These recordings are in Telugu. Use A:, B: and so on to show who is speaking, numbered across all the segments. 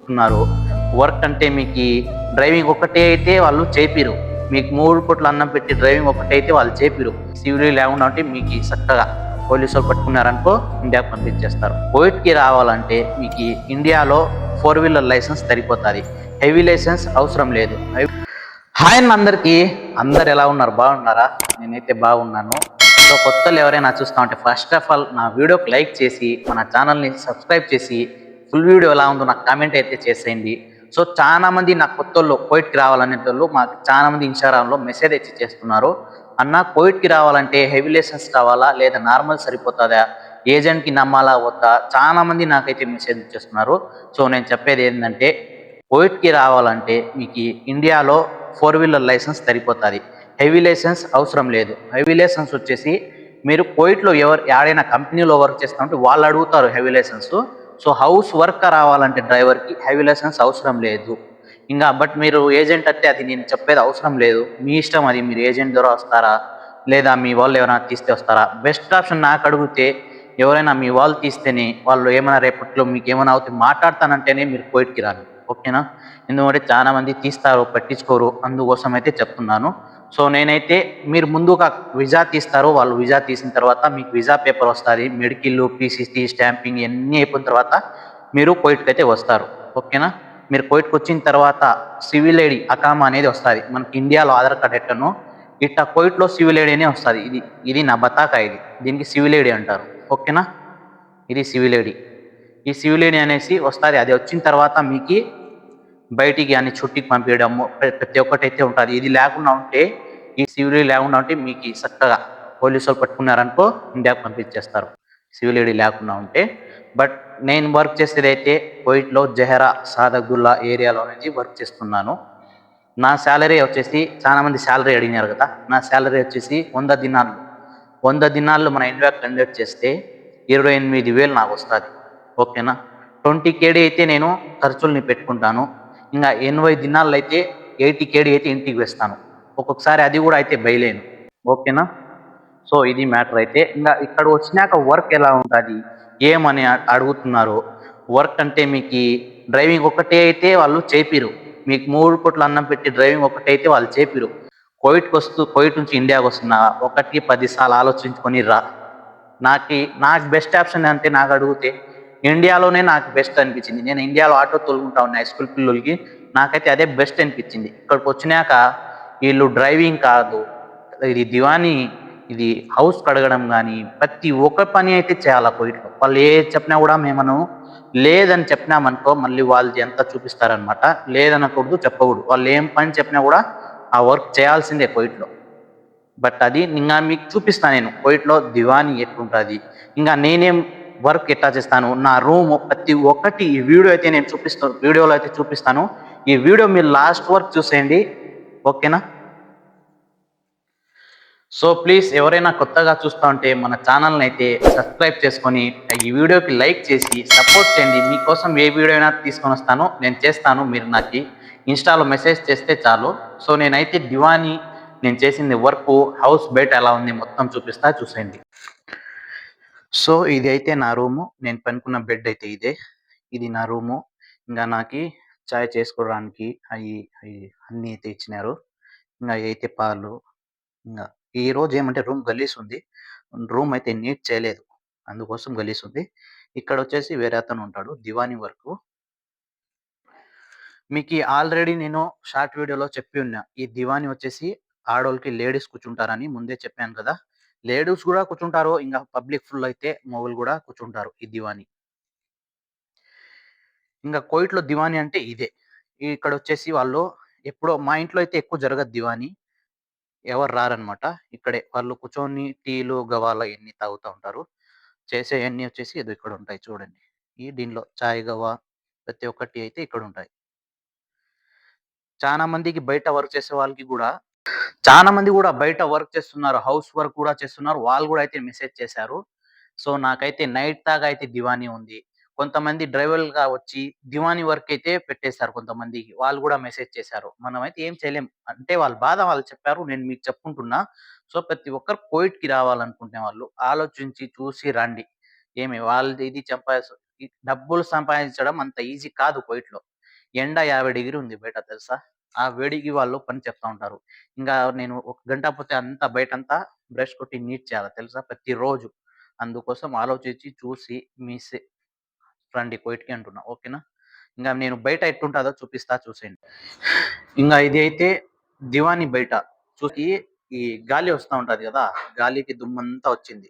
A: అనుకుంటున్నారో, వర్క్ అంటే మీకు డ్రైవింగ్ ఒక్కటే అయితే వాళ్ళు చేపిరు. మీకు 3 పూట్ల అన్నం పెట్టి డ్రైవింగ్ ఒక్కటే అయితే వాళ్ళు చేపిరు. సివిల్ లేకుండా ఉంటే మీకు చక్కగా పోలీసులు పట్టుకున్నారనుకో ఇండియాకి పంపించేస్తారు. కువైట్‌కి రావాలంటే మీకు ఇండియాలో 4 వీలర్ లైసెన్స్ సరిపోతుంది. హెవీ లైసెన్స్ అవసరం లేదు. హాయ్ అన్న అందరికీ. అందరు ఎలా ఉన్నారు? బాగున్నారా? నేనైతే బాగున్నాను. సో కొత్తలు ఎవరైనా చూస్తా ఉంటే ఫస్ట్ ఆఫ్ ఆల్ నా వీడియోకి లైక్ చేసి మన ఛానల్ని సబ్స్క్రైబ్ చేసి ఫుల్ వీడియో ఎలా ఉందో నాకు కామెంట్ అయితే చేసేయండి. సో చాలా మంది నాకు కొత్తోళ్ళు కోవిడ్కి రావాలనేటోళ్ళు మాకు చాలా మంది ఇన్స్టాగ్రామ్లో మెసేజ్ ఇచ్చి చేస్తున్నారు. అన్న కోవిడ్కి రావాలంటే హెవీ లైసెన్స్ కావాలా లేదా నార్మల్ సరిపోతుందా, ఏజెంట్కి నమ్మాలా వద్దా, చాలా మంది నాకైతే మెసేజ్ ఇచ్చేస్తున్నారు. సో నేను చెప్పేది ఏంటంటే కోవిడ్కి రావాలంటే మీకు ఇండియాలో 4 వీలర్ లైసెన్స్ సరిపోతుంది. హెవీ లైసెన్స్ అవసరం లేదు. హెవీ లైసెన్స్ వచ్చేసి మీరు కోవిడ్లో ఎవరైనా కంపెనీలో వర్క్ చేస్తామంటే వాళ్ళు అడుగుతారు heavy licence. So house work రావాలంటే డ్రైవర్కి హెవీ లైసెన్స్ అవసరం లేదు. ఇంకా బట్ మీరు ఏజెంట్ అంటే అది నేను చెప్పేది అవసరం లేదు, మీ ఇష్టం. అది మీరు ఏజెంట్ ద్వారా వస్తారా లేదా మీ వాళ్ళు ఎవరైనా తీస్తే వస్తారా? బెస్ట్ ఆప్షన్ నాకు అడిగితే ఎవరైనా మీ వాళ్ళు తీస్తేనే, వాళ్ళు ఏమైనా రేపట్లో మీకు ఏమైనా అవుతే మాట్లాడతానంటేనే మీరు కోవిడ్కి రాను. ఓకేనా? ఎందుకంటే చాలా మంది తీస్తారు పట్టించుకోరు, అందుకోసం అయితే చెప్తున్నాను. సో నేనైతే మీరు ముందుగా విజా తీస్తారు, వాళ్ళు విజా తీసిన తర్వాత మీకు విజా పేపర్ వస్తుంది, మెడికల్, పీసీసీ, స్టాంపింగ్ ఇవన్నీ అయిపోయిన తర్వాత మీరు కోవిడ్కి అయితే వస్తారు. ఓకేనా? మీరు కోవిడ్కి వచ్చిన తర్వాత సివిల్ ఐడి అకామా అనేది వస్తుంది. మనకి ఇండియాలో ఆధార్ కార్డ్ ఎట్టనో ఇట్లా కోవిడ్లో సివిల్ ఐడి అనే వస్తుంది. ఇది ఇది నా బతాకా. ఇది దీనికి సివిల్ ఐడి అంటారు. ఓకేనా? ఇది సివిల్ ఐడి. ఈ సివిల్ ఐడి అనేసి వస్తుంది. అది వచ్చిన తర్వాత మీకు బయటికి అన్ని చుట్టికి పంపించడము ప్రతి ఒక్కటి అయితే ఉంటుంది. ఇది లేకుండా ఉంటే, ఈ సివిల్ ఐడి లేకుండా ఉంటే మీకు చక్కగా పోలీసు వాళ్ళు పట్టుకున్నారనుకో ఇండియాకి పంపించేస్తారు, సివిల్ ఐడి లేకుండా ఉంటే. బట్ నేను వర్క్ చేసేది అయితే కోవిడ్లో జహరా సాదగుల్లా ఏరియాలో నుంచి వర్క్ చేస్తున్నాను. నా శాలరీ వచ్చేసి చాలా మంది శాలరీ అడిగినారు కదా, నా శాలరీ వచ్చేసి 100 దినాలు. 100 దినాలు మన ఇండియా కన్వర్ట్ చేస్తే 28,000 నాకు వస్తుంది. ఓకేనా? 20 కేడీ అయితే నేను ఖర్చుల్ని పెట్టుకుంటాను. ఇంకా 80 దినాల్లో అయితే 80 కేడీ అయితే ఇంటికి వేస్తాను. ఒక్కొక్కసారి అది కూడా అయితే బయలేను. ఓకేనా? సో ఇది మ్యాటర్. అయితే ఇంకా ఇక్కడ వచ్చినాక వర్క్ ఎలా ఉంటుంది ఏమని అడుగుతున్నారు. వర్క్ అంటే మీకు డ్రైవింగ్ ఒక్కటే అయితే వాళ్ళు చేపిరు. మీకు 3 పూట్ల అన్నం పెట్టి డ్రైవింగ్ ఒక్కటే అయితే వాళ్ళు చేపిరు. కోవిడ్ నుంచి ఇండియాకి వస్తున్నా 1-10 సార్లు ఆలోచించుకొని రా. నాకు బెస్ట్ ఆప్షన్ అంటే నాకు అడిగితే ఇండియాలోనే నాకు బెస్ట్ అనిపించింది. నేను ఇండియాలో ఆటో తోలుకుంటా ఉన్నా హై స్కూల్ పిల్లలకి, నాకైతే అదే బెస్ట్ అనిపించింది. ఇక్కడికి వచ్చినాక వీళ్ళు డ్రైవింగ్ కాదు, ఇది దివానీ, ఇది హౌస్ కడగడం కానీ ప్రతి ఒక్క పని అయితే చేయాలి కోవిడ్లో. వాళ్ళు ఏ చెప్పినా కూడా మేము లేదని చెప్పినామనుకో మళ్ళీ వాళ్ళు ఎంత చూపిస్తారనమాట. లేదనకూడదు, చెప్పకూడదు. వాళ్ళు ఏం పని చెప్పినా కూడా ఆ వర్క్ చేయాల్సిందే కోవిడ్లో. బట్ అది ఇంకా మీకు చూపిస్తాను నేను కోవిడ్లో దివానీ ఎట్లుంటుంది, ఇంకా నేనేం వర్క్ ఎట్లా చేస్తాను, నా రూమ్ ప్రతి ఒక్కటి ఈ వీడియోలో అయితే చూపిస్తాను. ఈ వీడియో మీరు లాస్ట్ వర్క్ చూసేయండి. ఓకేనా? సో ప్లీజ్ ఎవరైనా కొత్తగా చూస్తూ ఉంటే మన ఛానల్ని అయితే సబ్స్క్రైబ్ చేసుకొని ఈ వీడియోకి లైక్ చేసి సపోర్ట్ చేయండి. మీకోసం ఏ వీడియో అయినా తీసుకొని వస్తాను, నేను చేస్తాను. మీరు నాకు ఇన్స్టాలో మెసేజ్ చేస్తే చాలు. సో నేనైతే దివానీ, నేను చేసింది వర్క్, హౌస్ బయట ఎలా ఉంది మొత్తం చూపిస్తా, చూసేయండి. సో ఇది అయితే నా రూము, నేను పనుకున్న బెడ్ అయితే ఇదే. ఇది నా రూము. ఇంకా నాకు చాయ్ చేసుకోవడానికి అవి అన్నీ అయితే ఇచ్చినారు. ఇంకా అయితే పాలు. ఇంకా ఈ రోజు ఏమంటే రూమ్ గలీజ్ ఉంది, రూమ్ అయితే నీట్ చేయలేదు, అందుకోసం గలీజ్ ఉంది. ఇక్కడ వచ్చేసి వేరే అతను ఉంటాడు దివానీ వరకు. మీకు ఆల్రెడీ నేను షార్ట్ వీడియోలో చెప్పి ఉన్నా, ఈ దివానీ వచ్చేసి ఆడోళ్ళకి లేడీస్ కూర్చుంటారని ముందే చెప్పాను కదా. లేడీస్ కూడా కూర్చుంటారు, ఇంకా పబ్లిక్ ఫుల్ అయితే మొగులు కూడా కూర్చుంటారు ఈ దివానీ. ఇంకా కోవిడ్లో దివానీ అంటే ఇదే. ఇక్కడ వచ్చేసి వాళ్ళు ఎప్పుడో, మా ఇంట్లో అయితే ఎక్కువ జరగదు దివానీ, ఎవరు రారనమాట. ఇక్కడే వాళ్ళు కూర్చొని టీలు గవాల ఎన్ని తాగుతూ ఉంటారు. చేసేవన్నీ వచ్చేసి ఏదో ఇక్కడ ఉంటాయి చూడండి. దీనిలో చాయ్ గవా ప్రతి ఒక్కటి అయితే ఇక్కడ ఉంటాయి. చాలా మందికి బయట వర్క్ చేసే వాళ్ళకి కూడా, చాలా మంది కూడా బయట వర్క్ చేస్తున్నారు, హౌస్ వర్క్ కూడా చేస్తున్నారు. వాళ్ళు కూడా అయితే మెసేజ్ చేశారు. సో నాకైతే నైట్ దాకా అయితే దివానీ ఉంది. కొంతమంది డ్రైవర్లుగా వచ్చి దివానీ వర్క్ అయితే పెట్టేశారు కొంతమందికి. వాళ్ళు కూడా మెసేజ్ చేశారు. మనమైతే ఏం చేయలేం. అంటే వాళ్ళ బాధ వాళ్ళు చెప్పారు, నేను మీకు చెప్పుకుంటున్నా. సో ప్రతి ఒక్కరు కోవిడ్‌కి రావాలనుకునే వాళ్ళు ఆలోచించి చూసి రండి. వాళ్ళది ఇది డబ్బులు సంపాదించడం అంత ఈజీ కాదు కోవిడ్‌లో. ఎండ 50 ఉంది బయట తెలుసా? ఆ వేడికి వాళ్ళు పని చెప్తా ఉంటారు. ఇంగా నేను ఒక గంట పోతే అంతా బయటంతా బ్రష్ కొట్టి నీట్ చేయాల తెలుసా? ప్రతిరోజు. అందుకోసం ఆలోచించి చూసి రండి కోయిట్‌కి అంటున్నా. ఓకేనా? ఇంగా నేను బయట ఎట్టుంటాదో చూపిస్తా చూసేయండి. ఇంగా ఇది అయితే దివానీ బయట చూసి ఈ గాలి వస్తా ఉంటది గదా! గాలికి దుమ్మంతా వచ్చింది.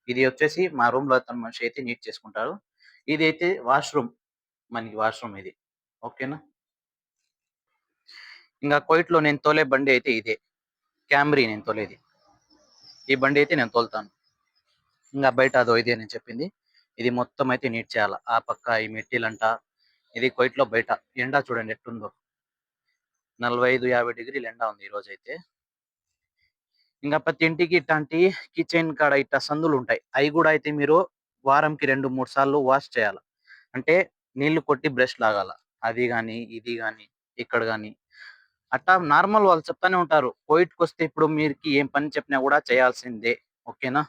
A: ఇది వచ్చేసి మా రూమ్‌లో అతను మనిషి అయితే నీట్ చేసుకుంటారు. ఇదైతే వాష్‌రూమ్. మనకి వాష్‌రూమ్ ఇది. ఓకేనా? ఇంగా కువైట్‌లో నేను తోలే బండి అయితే ఇదే. క్యామ్రీ నేను తోలేది. ఈ బండి అయితే నేను తోలుతాను. ఇంగా బయట అదో ఇదే నేను చెప్పింది. ఇది మొత్తం అయితే నీట్ చేయాల. ఆ పక్క ఈ మెట్టిలంట. ఇది కువైట్‌లో బయట. ఎండ చూడండి ఎట్టుందో. 45, 50 డిగ్రీల ఎండ ఉంది ఈరోజైతే. ఇంగా ప్రతి ఇంటికి ఇట్టాంటి కిచెన్ కాడ ఇట్టా సందులుంటాయి. అయి గూడా అయితే మీరు వారంకి 2, 3 సార్లు వాష్ చేయాల. అంటే నీళ్లు కొట్టి బ్రష్ లాగాల. అది గాని, ఇది గాని, ఇక్కడ గాని. అట్టా నార్మల్ వాళ్ళు చెప్తానే ఉంటారు. కోవిడ్‌కొస్తే ఇప్పుడు మీరికి ఏం పని చెప్పినా గూడా చేయాల్సిందే. ఓకేనా?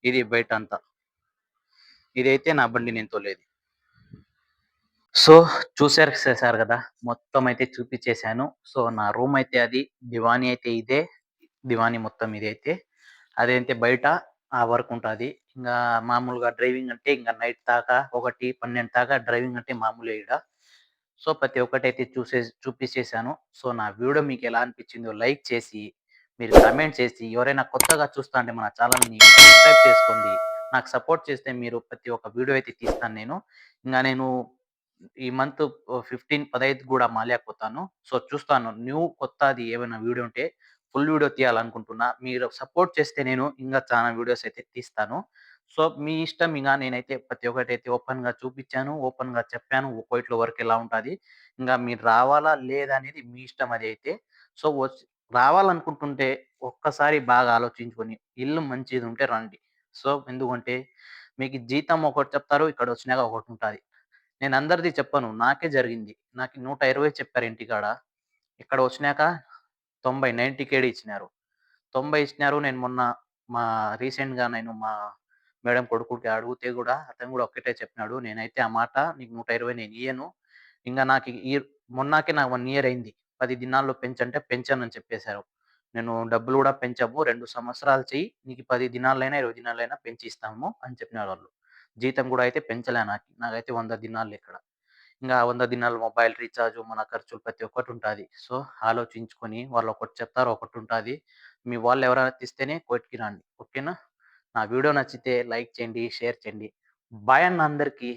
A: ఇది బయటంతా. ఇదైతే నా బండి నేను తోలేది. సో, చేశారు గదా! మొత్తం అయితే చూపిచ్చేసాను. సో, నా రూమ్ అయితే అది. దివానీ అయితే ఇదే. దివానీ మొత్తం ఇదైతే. అదైతే బయట ఆ వర్క్ ఉంటాది. ఇంగా మామూలుగా డ్రైవింగ్ అంటే ఇంగ నైట్ దాకా 1, 12 దాకా డ్రైవింగ్ అంటే మామూలే ఈడ. సో, ప్రతి ఒక్కటైతే చూపిచ్చేసాను. సో, నా వీడియో మీకెలా అనిపిచ్చిందో లైక్ చేసి, మీరు కామెంట్ చేసి, ఎవరైనా కొత్తగా చూస్తా అంటే మన ఛానెల్‌ని సబ్స్క్రైబ్ చేసుకోండి. నాకు సపోర్ట్ చేస్తే మీరు ప్రతి ఒక్క వీడియో అయితే తీస్తాను నేను. ఇంగా నేను ఈ మంత్ 15 గూడా మాల్యాకి పోతాను. సో, చూస్తాను కొత్తది ఏమైనా వీడియో ఉంటే ఫుల్ వీడియో తీయాలనుకుంటున్నా. మీరు సపోర్ట్ చేస్తే నేను ఇంగా చానా వీడియోస్ అయితే తీస్తాను. సో, మీ ఇష్టం ఇంగ నేనైతే ప్రతి ఒక్కటైతే ఓపెన్‌గా చూపిచ్చాను. ఓపెన్‌గా చెప్పాను. కువైట్‌లో వర్క్ ఎలా ఉంటది. ఇంగా మీరు రావాలా? లేదా? అనేది మీ ఇష్టం అదైతే. సో, రావాలనుకుంటుంటే ఒక్కసారి బాగా ఆలోచించుకొని ఇల్లు మంచిదుంటే రండి. సో, ఎందుకంటే మీకు జీతం ఒకటి చెప్తారు. ఇక్కడొచ్చినాక ఒకటుంటాది. నేనందరిది చెప్పను. నాకే జరిగింది. నాకు 120 చెప్పారు ఇంటికాడ. ఇక్కడ వచ్చినాక 90, 90 కేడి ఇచ్చినారు. 90 ఇచ్చినారు. నేను మొన్న మా రీసెంట్‌గా నేను మా మేడం కొడుకుకి అడిగితే గూడా అతను గూడా ఒక్కటే చెప్పినాడు. నేనైతే ఆ మాట నీకు 120 నేనియ్యను. ఇంగ నాకు మొన్నాకే నాకు 1 ఇయర్ అయింది. 10 దినాల్లో పెంచంటే పెంచనని చెప్పేశారు. నేను డబ్బులు గూడా పెంచము. 2 సంవత్సరాలు చెయ్యి. నీకు 10 దినాలైనా, 20 దినాలైనా పెంచి ఇస్తాము అని చెప్పినారు వాళ్ళు. జీతం గూడా అయితే పెంచలే నాకు. నాకైతే 100 దినాలే ఇక్కడ. ఇంగా 100 దినాలు మొబైల్ రీచార్జు, మన ఖర్చులు ప్రతి ఒక్కటుంటాది. సో, ఆలోచించుకొని వాళ్ళొకటి చెప్తారు, ఒకటుంటాది. మీ వాళ్ళెవరైనా తెస్తేనే కోయిట్‌కి రండి. ఓకేనా? నా వీడియో నచ్చితే లైక్ చేయండి, షేర్ చేయండి. బాయ్ అన్న అందరికి.